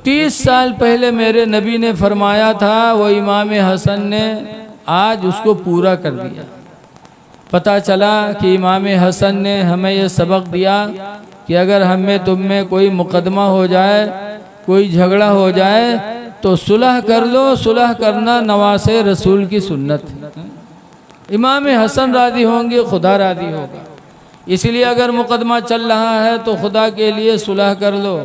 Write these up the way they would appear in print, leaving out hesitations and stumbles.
30 साल पहले मेरे नबी ने फरमाया था, वो इमाम हसन ने आज उसको पूरा कर दिया। पता चला कि इमाम हसन ने हमें यह सबक दिया कि अगर हम में तुम में कोई मुकदमा हो जाए, कोई झगड़ा हो जाए तो सुलह कर लो। सुलह करना नवासे रसूल की सुन्नत है। इमाम हसन राजी होंगे, खुदा राजी होगा। इसलिए अगर मुकदमा चल रहा है तो खुदा के लिए सुलह कर लो।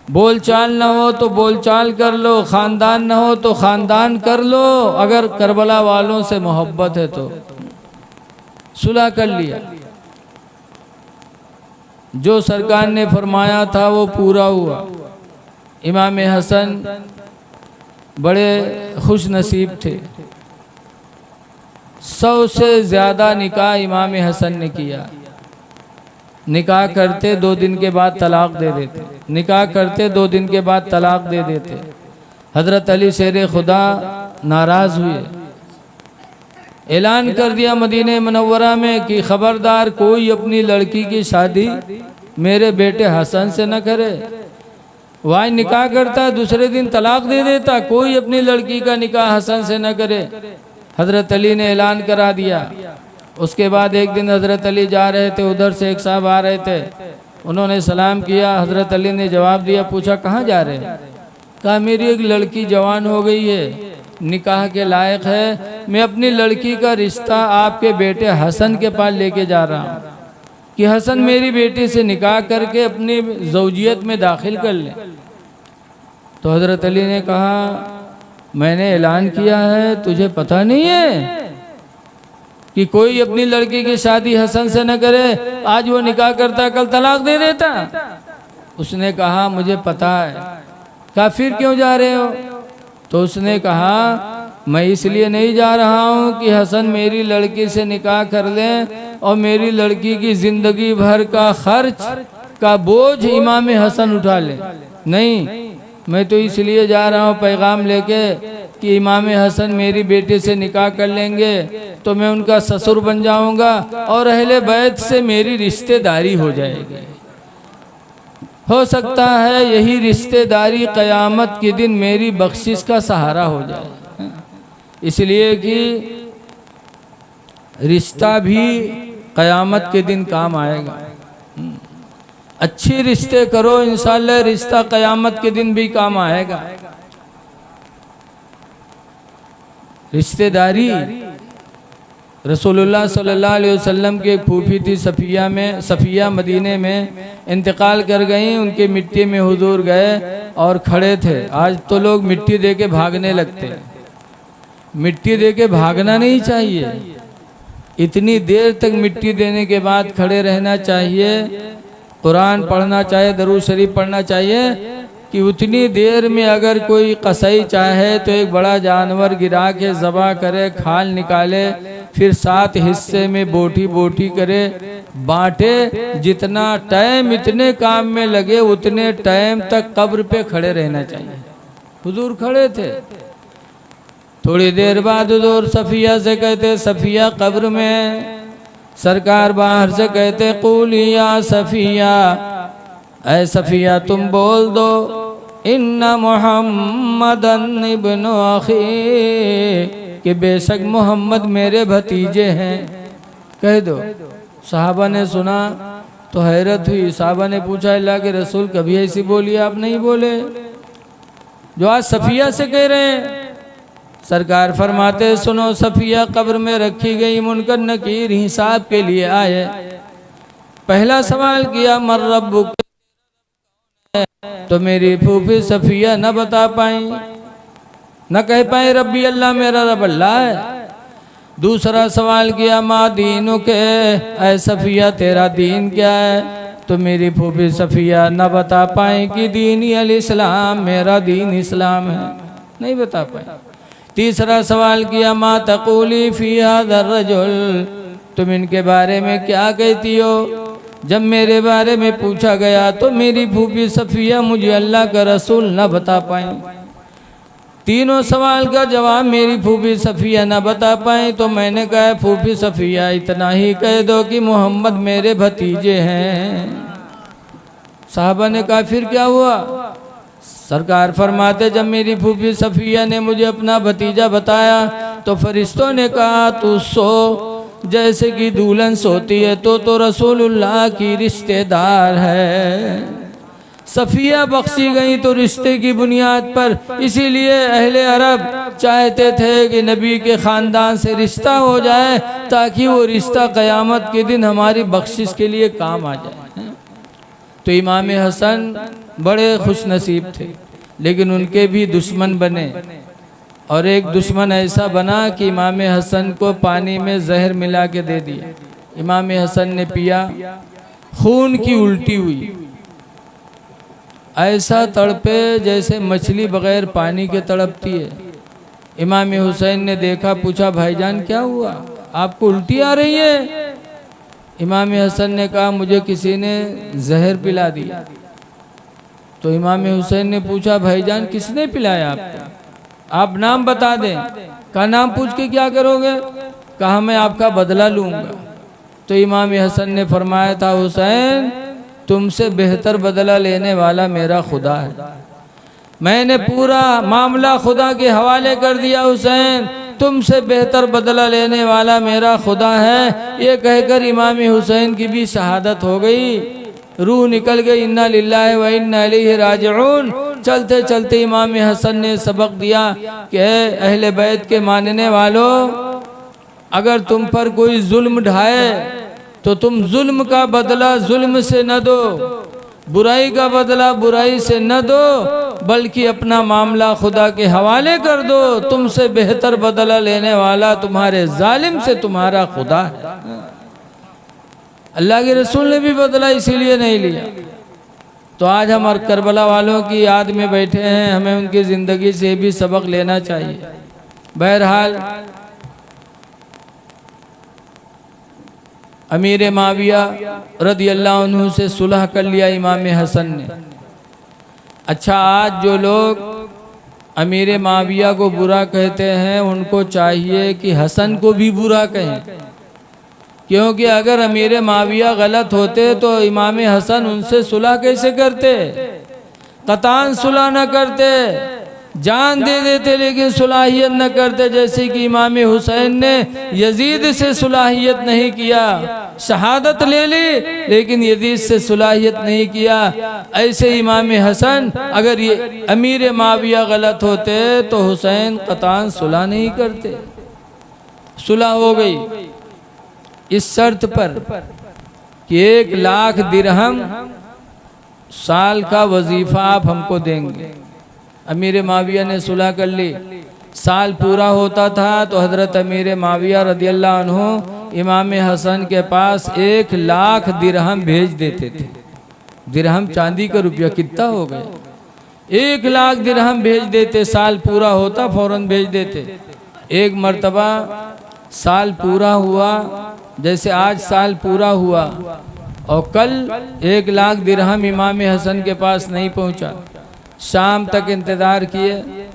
बोलचाल न हो तो बोलचाल कर लो, ख़ानदान न हो तो ख़ानदान कर लो। अगर करबला वालों से मोहब्बत है तो सुलह कर लिया। जो सरकार ने फरमाया था वो पूरा हुआ। इमाम हसन बड़े खुश नसीब थे। 100 से ज़्यादा निकाह इमाम हसन ने किया। निकाह करते 2 दिन के बाद तलाक दे देते, निकाह करते 2 दिन के बाद तलाक दे देते। हज़रत अली शेर खुदा नाराज़ हुए, ऐलान कर दिया मदीने मुनव्वरा में कि ख़बरदार कोई अपनी लड़की की शादी मेरे बेटे हसन से न करे। वह निकाह करता, दूसरे दिन तलाक दे देता। कोई अपनी लड़की का निकाह हसन से न करे। हज़रत अली ने ऐलान करा दिया। उसके बाद एक दिन हज़रत अली जा रहे थे, उधर से एक साहब आ रहे थे। उन्होंने सलाम किया। हज़रत अली ने जवाब दिया, पूछा कहाँ जा रहे हैं? कहा मेरी एक लड़की जवान हो गई है, निकाह के लायक है। मैं अपनी लड़की का रिश्ता आपके बेटे हसन के पास लेके जा रहा हूँ कि हसन मेरी बेटी से निकाह करके अपनी ज़ौजियत में दाखिल कर ले। तो हज़रत अली ने कहा मैंने ऐलान किया है, तुझे पता नहीं है कि कोई अपनी लड़की की शादी हसन से न करे? आज वो निकाह करता, कल तलाक दे देता। उसने कहा मुझे पता है। कहा फिर क्यों जा रहे हो? तो उसने कहा मैं इसलिए नहीं जा रहा हूँ कि हसन मेरी लड़की से निकाह कर ले और मेरी लड़की की ज़िंदगी भर का खर्च का बोझ इमाम हसन उठा ले। नहीं, मैं तो इसलिए जा रहा हूँ पैगाम लेके कि इमाम हसन मेरी बेटी से निकाह कर लेंगे तो मैं उनका ससुर बन जाऊँगा और अहले बैत से मेरी रिश्तेदारी हो जाएगी। हो सकता है यही रिश्तेदारी क़यामत के दिन मेरी बख्शिश का सहारा हो जाए। इसलिए कि रिश्ता भी क़यामत के दिन काम आएगा। अच्छे रिश्ते करो, इंशाअल्लाह रिश्ता क़यामत के दिन भी काम आएगा। रिश्तेदारी रसूलुल्लाह सल्लल्लाहु अलैहि वसल्लम की एक फूफी थी सफ़िया मदीने में इंतकाल कर गई। उनके मिट्टी में हुजूर गए और खड़े थे। आज तो लोग मिट्टी दे के भागने लगते हैं। मिट्टी दे के भागना नहीं चाहिए, इतनी देर तक मिट्टी देने के बाद खड़े रहना चाहिए। कुरान पढ़ना चाहिए, दरूद शरीफ पढ़ना चाहिए कि उतनी देर में अगर कोई कसाई चाहे तो एक बड़ा जानवर गिरा के ज़बह करे, खाल निकाले, फिर 7 हिस्से में बोटी बोटी करे, बांटे। जितना टाइम इतने काम में लगे उतने टाइम तक कब्र पे खड़े रहना चाहिए। हुजूर खड़े थे। थोड़ी देर बाद हुजूर सफ़िया से कहते, सफ़िया कब्र में। सरकार बाहर से कहते, क़ूली या सफ़िया, ऐ सफ़िया तुम बोल दो, इन्ना मुहम्मदन इब्न अखी, कि बेशक मोहम्मद मेरे भतीजे हैं। कह दो। साहबा ने सुना तो हैरत हुई। साहबा ने पूछा अल्लाह के रसूल कभी ऐसी बोली आप नहीं बोले जो आज सफ़िया से कह रहे हैं। सरकार फरमाते सुनो, सफ़िया कब्र में रखी गई, मुनकर नकीर हिसाब के लिए आए। पहला सवाल किया मर रब्बुक, तो मेरी फूफी सफ़िया न बता पाई, न कह पाए रब्बी अल्लाह, मेरा रब अल्लाह है। दूसरा सवाल किया मा दीनु के, ऐ सफ़िया तेरा दीन क्या है? तो मेरी फूफी सफ़िया न बता पाए कि दीनी अल इस्लाम, मेरा दीन इस्लाम है, नहीं बता पाए। तीसरा सवाल किया मा तक़ूली फ़ी हाज़ा रजुल, तुम इनके बारे में क्या कहती हो? जब मेरे बारे में पूछा गया तो मेरी फूफी सफ़िया मुझे अल्लाह का रसूल न बता पाई। तीनों सवाल का जवाब मेरी फूफी सफ़िया न बता पाई। तो मैंने कहा फूफी सफ़िया इतना ही कह दो कि मोहम्मद मेरे भतीजे हैं। साहबा ने कहा फिर क्या हुआ? सरकार फरमाते जब मेरी फूफी सफ़िया ने मुझे अपना भतीजा बताया तो फरिश्तों ने कहा तू सो जैसे कि दुल्हन सोती है, तो रसूलुल्लाह की रिश्तेदार है। सफ़िया बख्शी गई तो रिश्ते की बुनियाद पर, इसीलिए अहले अरब चाहते थे कि नबी के ख़ानदान से रिश्ता हो जाए ताकि वो रिश्ता क़यामत के दिन हमारी बख्शिश के लिए काम आ जाए। तो इमाम हसन बड़े खुश नसीब थे, लेकिन उनके भी दुश्मन बने, और एक दुश्मन ऐसा बना कि इमाम हसन को पानी में जहर मिला के दे दिया। इमाम हसन ने पिया, खून की उल्टी हुई, ऐसा तड़पे जैसे मछली बगैर पानी के तड़पती है। इमाम हुसैन ने देखा, पूछा भाईजान क्या हुआ, आपको उल्टी आ रही है? इमाम हसन ने कहा मुझे किसी ने जहर पिला दिया। तो इमाम हुसैन ने पूछा भाईजान किसने पिलाया आपको, आप नाम बता दें। कहा नाम पूछ के क्या करोगे? कहा मैं आपका बदला लूँगा। तो इमाम हसन ने फरमाया था हुसैन तुमसे बेहतर बदला लेने वाला मेरा खुदा है। मैंने पूरा मामला खुदा के हवाले कर दिया हुसैन, तुमसे बेहतर बदला लेने वाला मेरा खुदा है। ये कहकर इमाम हुसैन की भी शहादत हो गई, रूह निकल गई। इन्ना लिल्लाहि व इन्ना इलैहि राजिऊन। चलते चलते इमाम हसन ने सबक दिया कि अहले बैत के मानने वालों, अगर तुम पर कोई जुल्म ढाए तो तुम जुल्म का बदला जुल्म से न दो, बुराई का बदला बुराई से न दो, बल्कि अपना मामला खुदा के हवाले कर दो। तुमसे बेहतर बदला लेने वाला तुम्हारे जालिम से तुम्हारा खुदा है। अल्लाह के रसूल ने भी बदला इसीलिए नहीं लिया। तो आज हम करबला वालों की याद में बैठे हैं, हमें उनकी ज़िंदगी से भी सबक लेना चाहिए। बहरहाल अमीर माविया रदियल्लाहु अन्हु से सुलह कर लिया इमाम हसन ने। अच्छा, आज जो लोग अमीर माविया को बुरा कहते हैं उनको चाहिए कि हसन को भी बुरा कहें, क्योंकि अगर अमीर माविया गलत होते तो इमाम हसन उनसे सुलह कैसे करते? कतान सुलह न करते, जान दे देते, लेकिन सुलाहियत न करते। जैसे कि इमाम हुसैन ने यजीद से सुलाहियत नहीं किया, शहादत ले ली लेकिन यजीद से सुलाहियत नहीं किया। ऐसे इमाम हसन अगर ये अमीर माविया गलत होते तो हुसैन कतान सुलह नहीं करते। सुलह हो गई इस शर्त पर कि 1 लाख दिरहम साल का वजीफा आप हमको देंगे। अमीर माविया ने सुलह कर ली। साल पूरा होता था तो हज़रत अमीर माविया रदियल्लाहु अन्हु इमाम हसन के पास 1 लाख दिरहम भेज देते थे। दिरहम चांदी का रुपया कितना हो गया? 1 लाख दिरहम भेज देते, साल पूरा होता फौरन भेज देते। एक मर्तबा साल पूरा हुआ, जैसे आज साल पूरा हुआ और कल 1 लाख दिरहम इमाम हसन के पास नहीं पहुंचा। शाम तक इंतज़ार किए।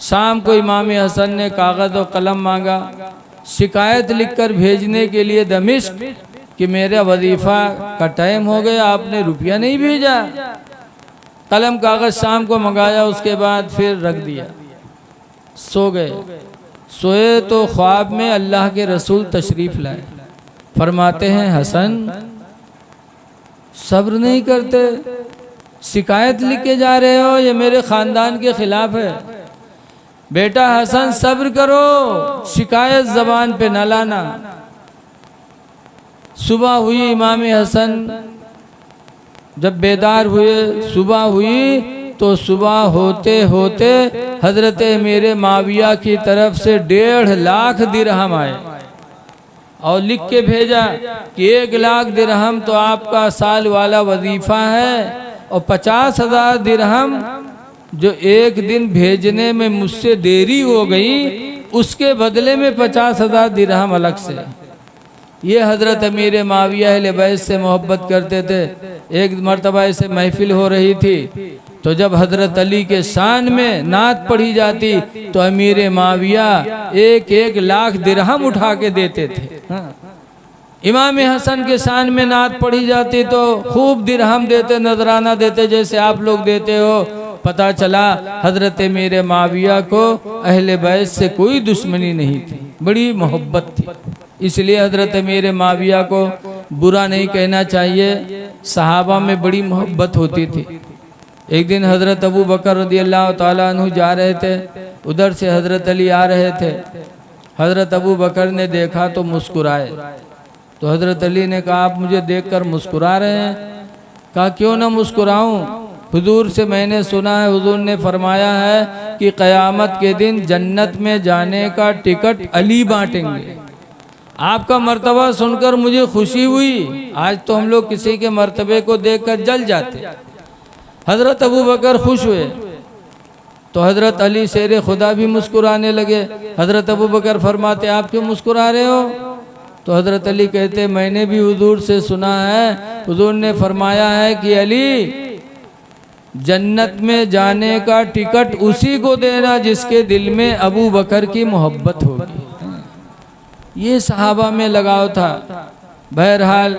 शाम को इमाम हसन ने कागज़ और कलम मांगा, शिकायत लिखकर भेजने के लिए दमिश्क कि मेरा वजीफ़ा का टाइम हो गया, आपने रुपया नहीं भेजा। कलम कागज़ शाम को मंगाया, उसके बाद फिर रख दिया। सो गए। सोए तो ख्वाब में अल्लाह के रसूल तशरीफ़ लाए। फरमाते हैं हसन सब्र नहीं करते, शिकायत लिख के जा रहे हो, ये मेरे ख़ानदान के ख़िलाफ़ है। बेटा हसन सब्र करो, शिकायत ज़बान पे न लाना। सुबह हुई, इमाम हसन जब बेदार हुए, सुबह हुई तो सुबह होते होते हज़रत अमीर माविया की तरफ से 1.5 लाख दिरहम आए और लिख के भेजा कि 1 लाख दिरहम तो आपका साल वाला वजीफ़ा है और 50,000 दिरहम जो एक दिन भेजने में मुझसे देरी हो गई, उसके बदले में 50,000 दिरहम अलग से। ये हज़रत अमीर माविया अहले बैत से मोहब्बत करते थे। एक मर्तबा ऐसे महफिल हो रही थी तो जब हज़रत अली के शान में नात पढ़ी जाती तो अमीर माविया 1-1 लाख दिरहम उठा के देते थे। इमाम हसन के शान में नात पढ़ी जाती तो खूब दिरहम देते, नजराना देते, जैसे आप लोग देते हो पता चला हजरत मेरे माविया को अहले बैत से कोई दुश्मनी नहीं थी, बड़ी मोहब्बत थी। इसलिए हजरत मेरे माविया को बुरा नहीं कहना चाहिए, सहाबा में बड़ी मोहब्बत होती थी। एक दिन हजरत अबू बकर रदियल्लाहु ताला अन्हु जा रहे थे, उधर से हजरत अली आ रहे थे। हजरत अबू बकर ने देखा तो मुस्कुराए, तो हजरत अली ने कहा आप मुझे देखकर मुस्कुरा रहे हैं? कहा क्यों ना मुस्कुराऊं, हुजूर से मैंने सुना है, हुजूर ने फरमाया है कि क़यामत के दिन जन्नत में जाने का टिकट अली बांटेंगे। आपका मर्तबा सुनकर मुझे खुशी हुई। आज तो हम लोग किसी के मर्तबे को देखकर जल जाते। हजरत अबू बकर खुश हुए तो हजरत अली शेर खुदा भी मुस्कुराने लगे। हजरत अबू बकर फरमाते आप क्यों मुस्कुरा रहे हो? तो हजरत अली कहते मैंने भी हुजूर से सुना है, हुजूर ने फरमाया है कि अली जन्नत में जाने का टिकट उसी को देना जिसके दिल में अबू बकर की मोहब्बत होगी। ये सहाबा में लगाव था। बहरहाल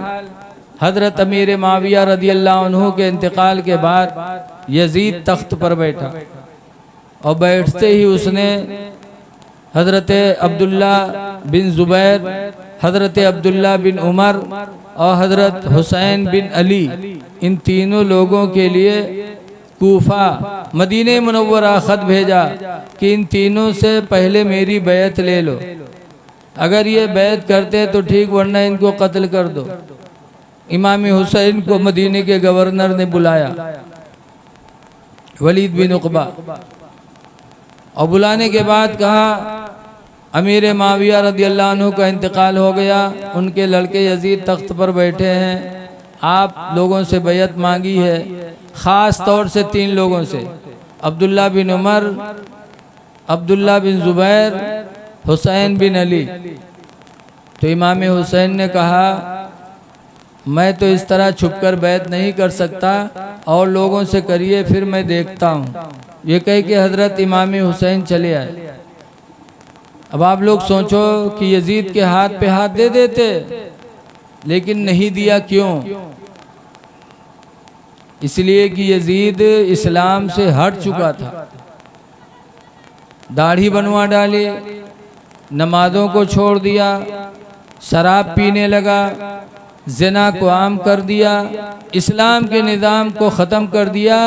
हजरत अमीर माविया रदियल्लाहु अन्हु के इंतकाल के बाद यजीद तख्त पर बैठा और बैठते ही उसने हजरत अब्दुल्ला बिन जुबैर, हजरत अब्दुल्ला बिन उमर और हजरत हुसैन बिन अली, इन तीनों लोगों के लिए कूफा मदीने मुनव्वरा ख़त भेजा कि इन तीनों से पहले मेरी बैत ले लो, अगर ये बैत करते तो ठीक, वरना इनको कत्ल कर दो। इमाम हुसैन को मदीने के गवर्नर ने बुलाया, वलीद बिन उक़बा, और बुलाने के बाद कहा अमीर माविया रदियल्लाहु अन्हु का इंतकाल हो गया, उनके लड़के यजीद तख्त पर बैठे हैं, आप लोगों से बैत मांगी है, ख़ास तौर से तीन लोगों से, अब्दुल्ला बिन उमर, अब्दुल्ला बिन जुबैर, हुसैन बिन अली। तो इमाम हुसैन ने कहा मैं तो इस तरह छुपकर बैत नहीं कर सकता, और लोगों से करिए फिर मैं देखता हूँ। ये कह के हजरत इमाम हुसैन चले आए। अब आप लोग सोचो कि यजीद के हाथ पे हाथ दे देते, लेकिन नहीं दिया। क्यों? इसलिए कि यजीद इस्लाम से हट चुका था, दाढ़ी बनवा डाली, नमाजों को छोड़ दिया, शराब पीने लगा, ज़िना को आम कर दिया, इस्लाम के निज़ाम को ख़त्म कर दिया।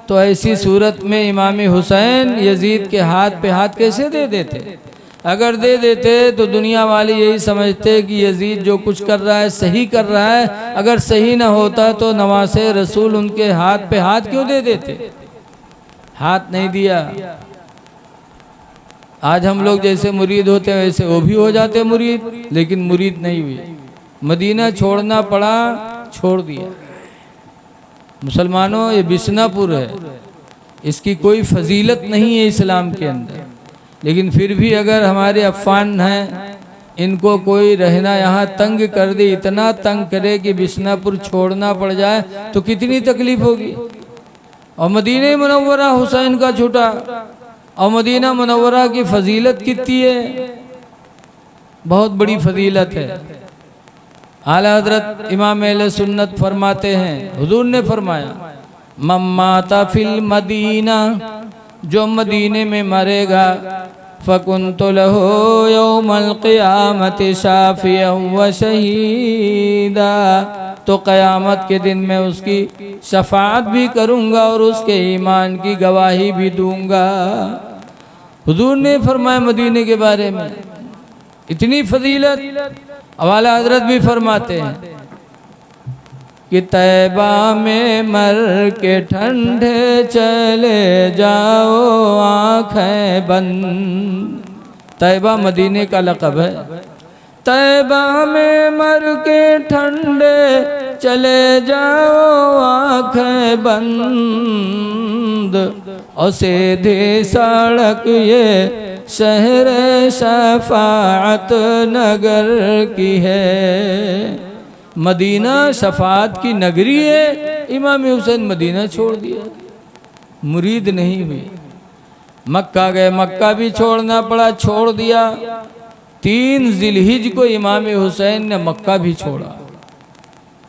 तो ऐसी सूरत में इमाम हुसैन यजीद के हाथ पे हाथ कैसे दे देते? अगर दे देते तो दुनिया वाले यही समझते कि यजीद जो कुछ कर रहा है सही कर रहा है, अगर सही ना होता तो नवासे रसूल उनके हाथ पे हाथ क्यों दे देते? हाथ नहीं दिया। आज हम लोग जैसे मुरीद होते हैं वैसे वो भी हो जाते मुरीद, लेकिन मुरीद नहीं हुए। मदीना छोड़ना पड़ा, छोड़ दिया। मुसलमानों, ये बिस्नापुर है, इसकी कोई फजीलत नहीं है इस्लाम के अंदर, लेकिन फिर भी अगर हमारे अफ़ान हैं, इनको कोई रहना यहाँ तंग कर दे, इतना तंग करे कि बिस्नापुर छोड़ना पड़ जाए, तो कितनी तकलीफ होगी। और मदीने मुनव्वरा हुसैन का छूटा, और मदीना मुनव्वरा की फजीलत कितनी है, बहुत बड़ी फजीलत है। आला हजरत इमाम अहले सुन्नत फरमाते हैं, हुजूर ने फरमाया मम्माता फिल मदीना, जो मदीने में मरेगा, फ़कुन्तु लहू यौमल क़ियामति शाफ़ियन व शहीदा, तो क़यामत के दिन मैं उसकी शफ़ाअत भी करूँगा और उसके ईमान की गवाही भी दूँगा। हुजूर ने फरमाया मदीने के बारे में इतनी फजीलत। अवाला हजरत भी फरमाते हैं कि तैबा में मर के ठंडे चले जाओ आँखें बंद। तैबा मदीने का लक़ब है। तैबा में मर के ठंडे चले जाओ आँखें बंद, और सीधी सड़क ये शहर शफाअत नगर की है। मदीना शफाअत की नगरी है। इमाम हुसैन मदीना छोड़ दिया, मुरीद नहीं हुए। मक्का गए, मक्का भी छोड़ना पड़ा, छोड़ दिया। 3 ज़िलहिज को इमाम हुसैन ने मक्का भी छोड़ा,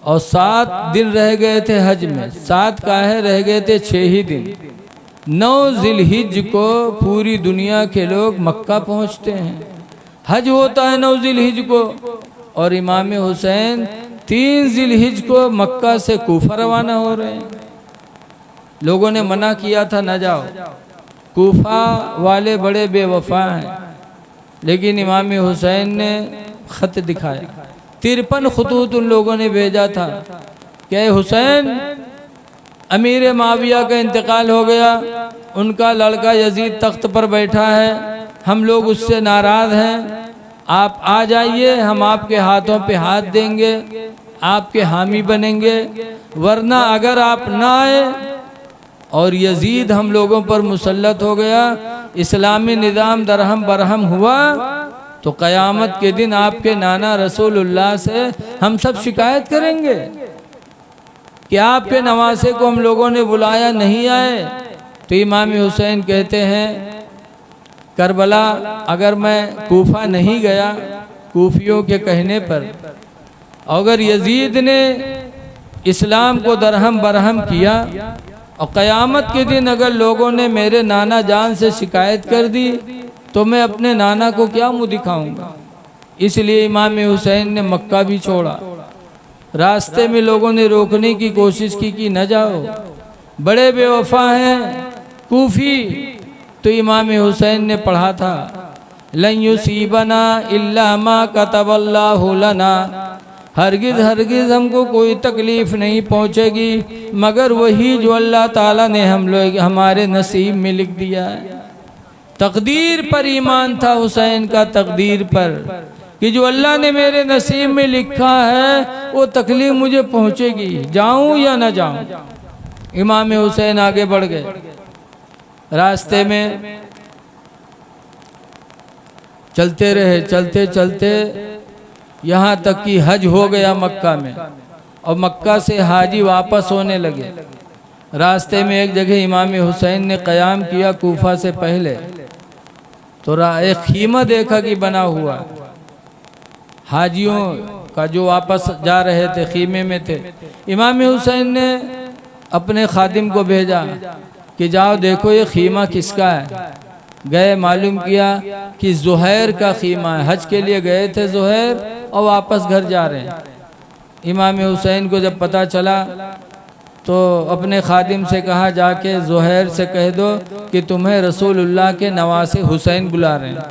और 7 दिन रह गए थे हज में। 7 काहे रह गए थे, 6 ही दिन। 9 जिलहिज को पूरी दुनिया के लोग मक्का पहुंचते हैं। हज होता है 9 जिलहिज को, और इमाम हुसैन 3 जिलहिज को मक्का से कूफा रवाना हो रहे हैं। लोगों ने मना किया था न जाओ, कूफा वाले बड़े बेवफा हैं, लेकिन इमाम हुसैन ने खत दिखाया। 53 खतूत उन लोगों ने भेजा था कि हुसैन, अमीर माविया का इंतकाल हो गया, उनका लड़का यजीद तख्त पर बैठा है, हम लोग उससे नाराज़ हैं, आप आ जाइए, हम आपके हाथों पे हाथ देंगे, आपके हामी बनेंगे, वरना अगर आप ना आए और यजीद हम लोगों पर मुसल्लत हो गया, इस्लामी निज़ाम दरहम बरहम हुआ, तो क़यामत के दिन आपके नाना रसूलुल्लाह से हम सब शिकायत करेंगे कि आपके नवासे को हम लोगों ने बुलाया, नहीं आए। तो इमाम हुसैन कहते हैं, करबला अगर मैं कूफा नहीं गया कूफियों के कहने पर, अगर यजीद ने इस्लाम को दरहम बरहम किया और क़यामत के दिन अगर लोगों ने मेरे नाना जान से शिकायत कर दी, तो मैं अपने नाना को क्या मुँह दिखाऊंगा। इसलिए इमाम हुसैन ने मक्का भी छोड़ा। रास्ते में लोगों ने रोकने की कोशिश की कि न जाओ, बड़े बेवफा हैं कूफी। तो इमाम हुसैन ने पढ़ा था, लन युसीबना इल्ला मा कतबल्लाहु लना, हरगिज़ हरगिज़ हमको कोई तकलीफ़ नहीं पहुँचेगी मगर वही जो अल्लाह ताला ने हम लोग हमारे नसीब में लिख दिया है। तकदीर पर ईमान था हुसैन का, तकदीर पर कि जो अल्लाह ने मेरे नसीब में लिखा है वो तकलीफ मुझे पहुँचेगी, जाऊँ या न जाऊँ। इमाम हुसैन आगे बढ़ गए। रास्ते में चलते रहे, चलते चलते यहाँ तक कि हज हो गया मक्का में, और मक्का से हाजी वापस होने लगे। रास्ते में एक जगह इमाम हुसैन ने क़याम किया कूफा से पहले, तो एक खीमा देखा कि बना हुआ, हाजियों का जो वापस जा रहे थे खीमे में थे। इमाम हुसैन ने अपने खादिम को भेजा कि जाओ देखो ये खीमा किसका है। गए, मालूम किया कि ज़ुहैर का खीमा है। हज के लिए गए थे ज़ुहैर और वापस घर जा रहे हैं। इमाम हुसैन को जब पता चला तो अपने खादिम से कहा, जाके ज़ुहैर से कह दो कि तुम्हें रसूलुल्लाह के नवासे हुसैन बुला रहे हैं।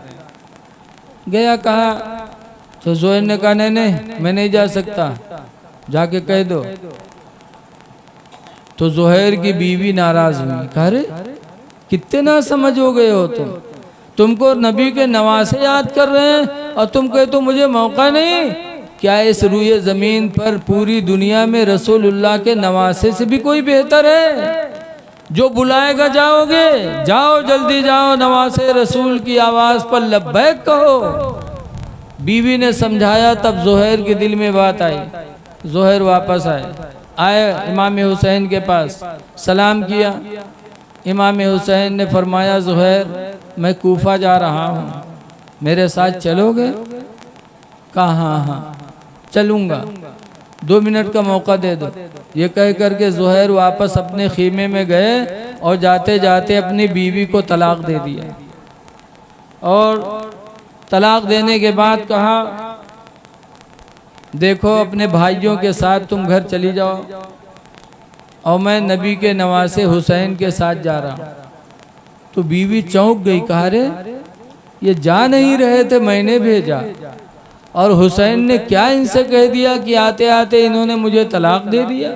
गया, कहा, तो ज़ुहैर ने कहा, नहीं मैं नहीं जा सकता, जाके कह दो। तो ज़ुहैर की बीवी नाराज़ हुई, कहा, अरे कितने ना समझ हो गए हो तुमको नबी के नवासे याद कर रहे हैं और तुम कहते तो मुझे मौका नहीं। क्या इस रूए ज़मीन पर पूरी दुनिया में रसूलुल्लाह के नवासे से भी कोई बेहतर है? जो बुलाएगा जाओगे, जाओ जल्दी जाओ, नवासे रसूल की आवाज़ पर लब्बैक कहो। बीवी ने समझाया, तब ज़ुहैर के दिल में बात आई। ज़ुहैर वापस आए इमाम हुसैन के पास, सलाम किया। इमाम हुसैन ने फरमाया, ज़ुहैर मैं कूफा जा रहा हूँ, मेरे साथ चलोगे? कहा हाँ हाँ चलूँगा, 2 मिनट का मौका दे दो। ये कह करके ज़ुहैर वापस अपने खीमे में गए और जाते जाते अपनी बीवी को तलाक दे दिया। और तलाक देने के बाद कहा, देखो अपने भाइयों के साथ तुम घर चली जाओ और मैं नबी के नवासे हुसैन के साथ जा रहा हूँ। तो बीवी चौंक गई, कहा, रे ये जा नहीं रहे थे, मैंने भेजा, और हुसैन ने क्या इनसे कह दिया कि आते आते इन्होंने मुझे तलाक दे दिया।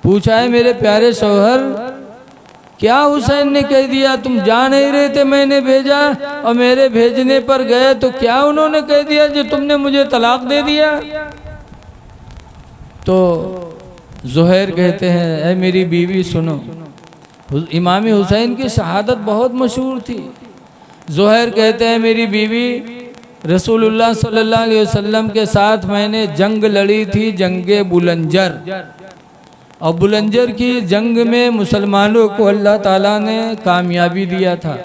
पूछा है, मेरे प्यारे शौहर, क्या हुसैन ने कह दिया? तुम जा नहीं रहे थे, मैंने भेजा, और मेरे भेजने पर गए तो क्या उन्होंने कह दिया जो तुमने मुझे तलाक दे दिया? तो ज़ुहैर कहते हैं, ऐ मेरी बीवी सुनो, इमाम हुसैन की शहादत बहुत मशहूर थी। ज़ुहैर कहते हैं, मेरी बीवी, रसूलुल्लाह सल्लल्लाहु अलैहि वसल्लम के साथ मैंने जंग लड़ी थी, जंगे बुलंजर, और बुलंजर की जंग में मुसलमानों को अल्लाह ताला ने कामयाबी दिया था।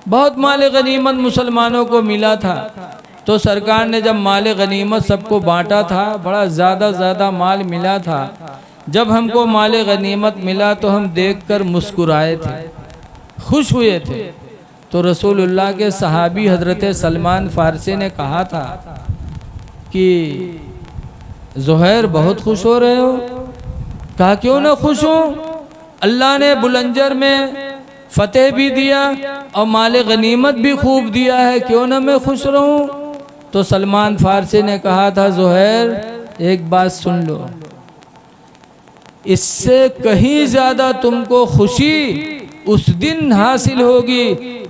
बहुत माल गनीमत मुसलमानों को मिला था। तो सरकार ने जब माल गनीमत सबको बांटा था, बड़ा ज़्यादा माल मिला था। जब हमको माल गनीमत मिला तो हम देखकर मुस्कुराए थे। खुश हुए थे। तो रसूलुल्लाह के सहाबी हज़रत सलमान फ़ारसी ने कहा था कि ज़ुहैर बहुत खुश हो रहे हो। कहा क्यों ना खुश हूँ, अल्लाह ने बुलंजर में फ़तेह भी दिया और माल गनीमत भी खूब दिया है, क्यों ना मैं खुश रहूँ। तो सलमान फ़ारसी ने कहा था ज़ुहैर एक बात सुन लो, इससे कहीं ज़्यादा तुमको खुशी उस दिन हासिल होगी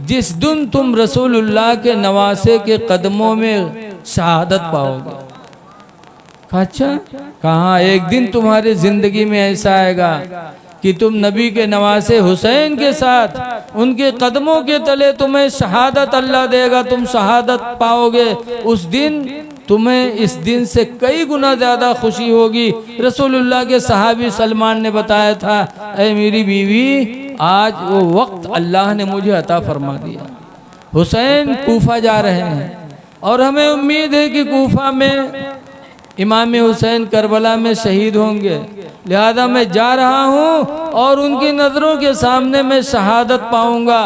जिस दिन तुम रसूलुल्लाह के नवासे के कदमों में शहादत पाओगे। अच्छा, कहाँ एक दिन तुम्हारी ज़िंदगी में ऐसा आएगा कि तुम नबी के नवासे हुसैन के साथ उनके कदमों के तले तुम्हें शहादत अल्लाह देगा, तुम शहादत पाओगे। उस दिन तुम्हें इस दिन से कई गुना ज़्यादा खुशी होगी। रसूलुल्लाह के सहाबी सलमान ने बताया था, ऐ मेरी बीवी, आज वो वक्त अल्लाह ने मुझे अता फरमा दिया। हुसैन कूफा जा रहे हैं और हमें उम्मीद है कि कूफा में इमाम हुसैन करबला में शहीद होंगे, लिहाजा मैं जा रहा हूँ और उनकी नज़रों के सामने मैं शहादत पाऊँगा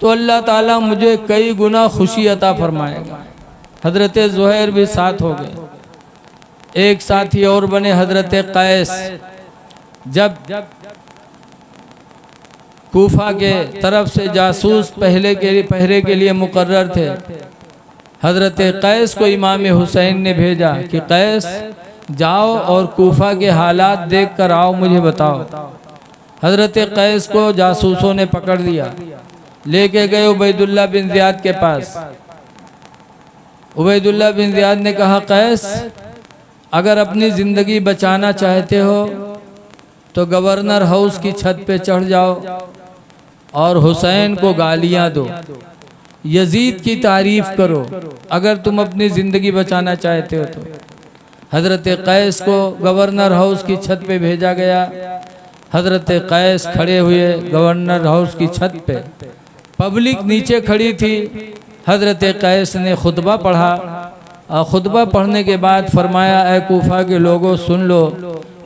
तो अल्लाह ताला मुझे कई गुना खुशी अता फरमाएगा। हज़रत ज़ुहैर भी साथ हो गए। एक साथी और बने हज़रत कैस। जब कूफा के तरफ से जासूस पहरे के लिए मुकर्रर थे, हज़रत कैस को इमाम हुसैन ने भेजा कि कैस जाओ और कूफा के हालात देख कर आओ, मुझे बताओ। हज़रत कैस को जासूसों ने पकड़ लिया, लेके गए उबैदुल्लाह बिन ज़ियाद के पास। उबैदुल्लाह बिन ज़ियाद ने कहा, कैस अगर अपनी ज़िंदगी बचाना चाहते हो तो गवर्नर हाउस की छत पे चढ़ जाओ और हुसैन को गालियाँ दो, यजीद की तारीफ़ करो, अगर तुम अपनी ज़िंदगी बचाना चाहते हो तो। हज़रत कैस को गवर्नर हाउस की छत पे भेजा गया। हज़रत कैस खड़े हुए गवर्नर हाउस की छत पे, पब्लिक नीचे खड़ी थी। हज़रत कैस ने खुतबा पढ़ा और ख़ुतबा पढ़ने के बाद फरमाया, ऐ कूफा के लोगों सुन लो,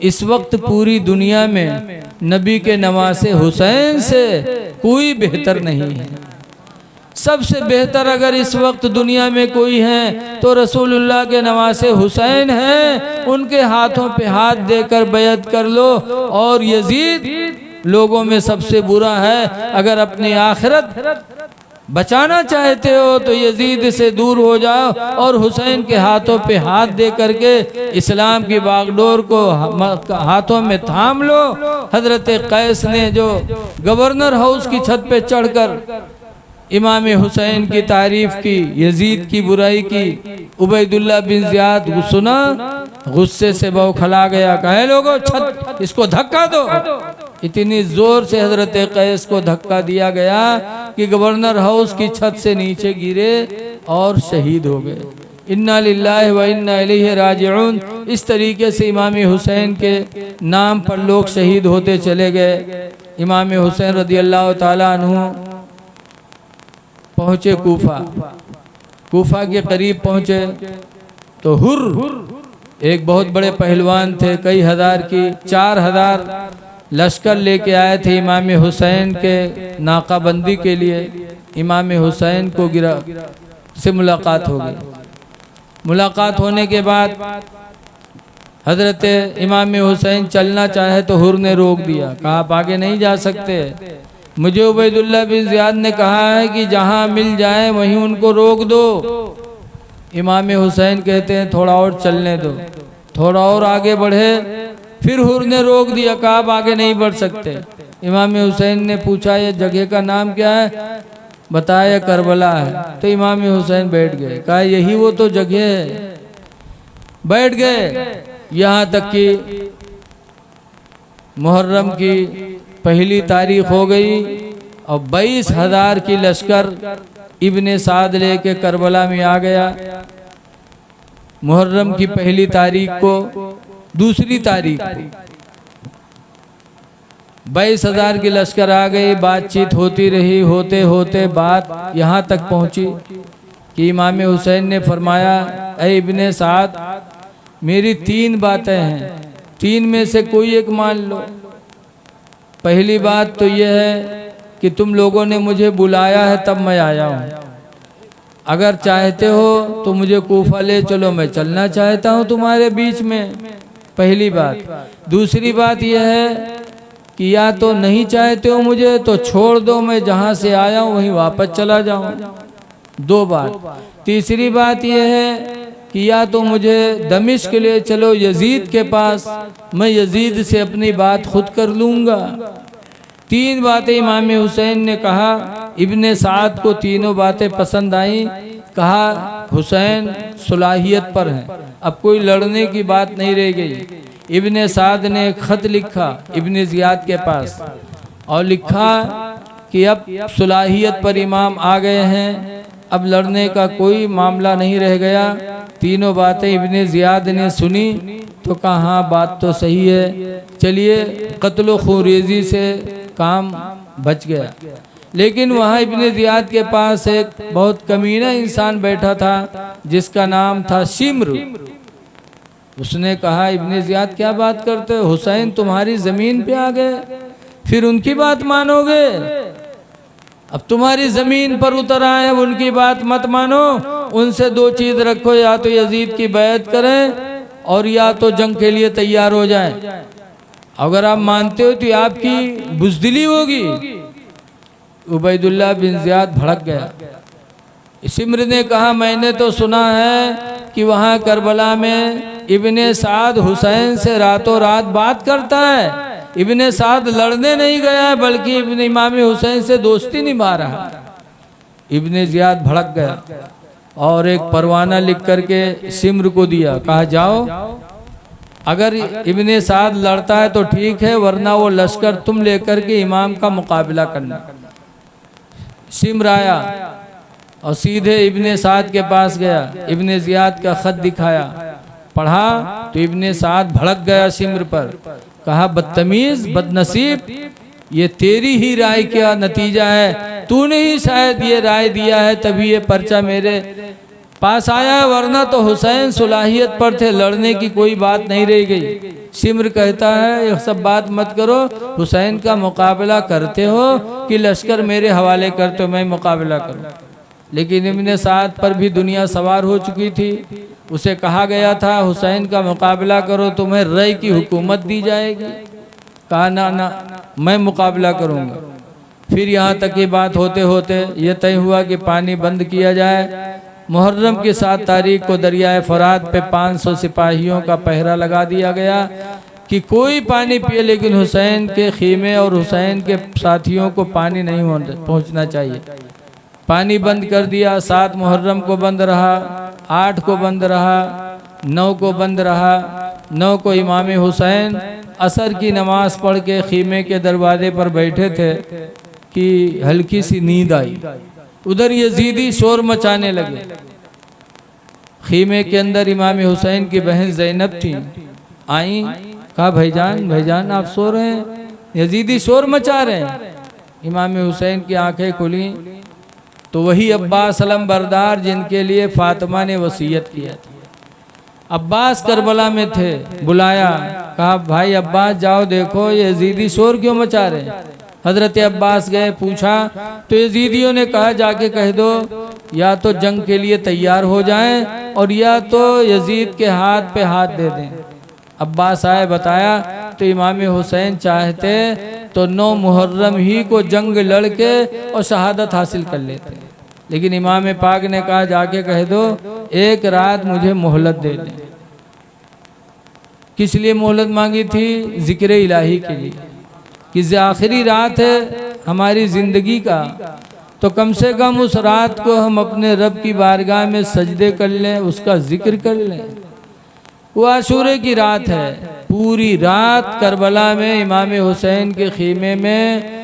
इस वक्त पूरी दुनिया में नबी के नवासे हुसैन से कोई बेहतर नहीं है। सबसे बेहतर अगर इस वक्त दुनिया में कोई है तो रसूलुल्लाह के नवासे हुसैन हैं। उनके हाथों पे हाथ देकर बैत कर लो। और यजीद लोगों में सबसे बुरा है। अगर अपनी आखिरत बचाना चाहते हो तो यजीद से दूर हो जाओ और हुसैन के हाथों पे हाथ दे करके इस्लाम की बागडोर को हाथों में थाम लो। हज़रत कैस ने जो गवर्नर हाउस की छत पे चढ़कर इमाम हुसैन की तारीफ की, यजीद की बुराई की, उबैदुल्लाह बिन ज़ियाद सुना, गुस्से से बौखला गया। कहे लोगों छत इसको धक्का दो। इतनी जोर से हज़रत कैस को धक्का दिया गया कि गवर्नर हाउस की छत से नीचे गिरे और शहीद हो गए। इन्ना लिल्लाहि व इन्ना इलैहि राजिऊन। इस तरीके से इमाम हुसैन के नाम पर लोग शहीद होते चले गए। इमाम हुसैन रज़ियल्लाहु ताला अन्हु पहुँचे कूफा। कूफा के करीब पहुँचे तो हुर एक बहुत बड़े पहलवान थे, कई हज़ार की 4000 लश्कर लेके आए थे इमाम हुसैन के नाकाबंदी के लिए। इमाम हुसैन को गिरा से मुलाकात हो गई। मुलाकात होने के बाद हज़रत इमाम हुसैन चलना चाहे तो हुर ने रोक दिया, कहा आप आगे नहीं जा सकते। मुझे उबैदुल्लाह बिन ज़ियाद ने कहा है कि जहाँ मिल जाए वहीं उनको रोक दो। इमाम हुसैन कहते हैं थोड़ा और चलने दो। थोड़ा और आगे बढ़े, फिर हुर ने रोक दिया, कहा आप आगे नहीं बढ़ सकते। इमाम हुसैन ने पूछा ये जगह का नाम क्या है, बताया करबला है। तो इमाम हुसैन बैठ गए, कहा यही वो तो जगह है। बैठ गए। यहाँ तक कि मुहर्रम की पहली तारीख हो गई और 22,000 की लश्कर इब्ने साद लेके करबला में आ गया। मुहर्रम की पहली तारीख को, दूसरी तारीख को 22,000 की लश्कर आ गई। बातचीत होती रही, होते होते बात यहाँ तक पहुँची कि इमाम हुसैन ने फरमाया, ऐ इब्ने साद मेरी 3 बातें हैं, 3 में से कोई एक मान लो। पहली बात तो यह है कि तुम लोगों ने मुझे बुलाया है तब मैं आया हूँ। अगर चाहते हो तो मुझे कूफा ले चलो, मैं चलना चाहता हूँ तुम्हारे बीच में। पहली बात। दूसरी बात यह है कि या तो नहीं चाहते हो मुझे तो छोड़ दो, मैं जहाँ से आया हूँ वहीं वापस चला जाऊँ। दो बात। तीसरी बात यह है कि या तो मुझे दमिश्क ले चलो यजीद के पास, मैं यजीद से अपनी बात खुद कर लूँगा। तीन बातें इमाम हुसैन ने कहा। इब्ने साद को तीनों बातें पसंद आई। कहा हुसैन सलाहियत पर हैं, अब कोई लड़ने की बात नहीं रह गई। इब्ने साद ने एक खत लिखा इब्ने ज़ियाद के पास और लिखा कि अब सलाहियत पर इमाम आ गए हैं, अब लड़ने का कोई मामला नहीं रह गया। तीनों बातें इब्ने ज़ियाद ने सुनी तो कहा हाँ बात तो सही है, चलिए कत्ल खुरेजी से काम बच गया। लेकिन वहाँ इब्ने ज़ियाद के पास एक बहुत कमीना इंसान बैठा था जिसका नाम था शिम्र। उसने कहा इब्ने ज़ियाद क्या बात करते हो, हुसैन तुम्हारी ज़मीन पे आ गए, फिर उनकी बात मानोगे? अब तुम्हारी ज़मीन पर उतर आए, अब उनकी बात मत मानो। उनसे दो चीज़ रखो, या तो यजीद की बैत करें और या तो जंग के लिए तैयार हो जाएं। अगर आप मानते हो तो आपकी बुज़दिली होगी। उबैदुल्लाह बिन ज़ियाद भड़क गया। शिम्र ने कहा मैंने तो सुना है कि वहाँ करबला में इब्ने साद हुसैन से रातों रात बात करता है। इब्ने साद लड़ने नहीं गया बल्कि इब्ने इमाम हुसैन से दोस्ती निभा रहा। इब्ने ज़ियाद भड़क गया और एक परवाना लिख करके शिम्र को दिया। कहा जाओ, अगर इब्ने साद लड़ता है तो ठीक है, वरना वो लश्कर तुम लेकर के इमाम का मुकाबला करना। शिम्र आया और सीधे इब्ने साद के पास गया, इब्ने ज़ियाद का खत दिखाया, पढ़ा तो इब्ने साद भड़क गया शिम्र पर। कहा बदतमीज, बदनसीब, ये तेरी ही राय का नतीजा है, तूने ही शायद ये राय दिया है तभी ये पर्चा मेरे पास आया, वरना तो हुसैन सलाहियत पर थे, लड़ने की कोई बात नहीं रह गई। शिम्र कहता है ये सब बात मत करो, हुसैन का मुकाबला करते हो कि लश्कर मेरे हवाले करते हो, मैं मुकाबला करूं। लेकिन इब्ने साद पर भी दुनिया सवार हो चुकी थी। उसे कहा गया था हुसैन का मुकाबला करो, तुम्हें रय की हुकूमत दी जाएगी। कहा ना ना, मैं मुकाबला करूंगा। फिर यहाँ तक ये बात होते होते ये तय हुआ कि पानी बंद किया जाए। मुहर्रम की 7 तारीख को दरियाए फरात पे 500 सिपाहियों का पहरा लगा दिया गया कि कोई पानी पिए, लेकिन हुसैन के खीमे और हुसैन के साथियों को पानी नहीं पहुंचना चाहिए। पानी बंद कर दिया। 7 मुहर्रम को बंद रहा, 8 को बंद रहा, 9 को बंद रहा। 9 को इमाम हुसैन असर की नमाज पढ़ के खीमे के दरवाजे पर बैठे थे कि हल्की सी नींद आई। उधर यजीदी शोर मचाने लगे। खीमे के अंदर इमाम हुसैन की बहन ज़ैनब थी, आई। कहा भाईजान भाईजान आप सो रहे हैं, यजीदी शोर मचा रहे हैं। इमाम हुसैन की आंखें खुली तो वही अब्बास अलम बरदार जिनके लिए फातिमा ने वसीयत किया थी, अब्बास करबला में थे। बुलाया, कहा भाई अब्बास जाओ देखो ये यजीदी शोर क्यों मचा रहे हैं। हजरत अब्बास गए, पूछा तो यजीदियों ने कहा जाके कह दो या तो जंग के लिए तैयार हो जाएं और या तो यजीद के हाथ पे हाथ दे दें। अब्बास आए, बताया तो इमाम हुसैन चाहते तो 9 मुहर्रम ही को जंग लड़के और शहादत हासिल कर लेते, लेकिन इमाम पाक ने कहा जाके कह दो एक रात मुझे मोहलत दे दें। किस लिए मोहलत मांगी थी? जिक्र इलाही के लिए, कि आखिरी रात है हमारी ज़िंदगी का, तो कम से कम उस रात को हम अपने रब की बारगाह में सजदे कर लें, उसका जिक्र कर लें। वो आशूरे की रात है। पूरी रात करबला में इमाम हुसैन के खीमे में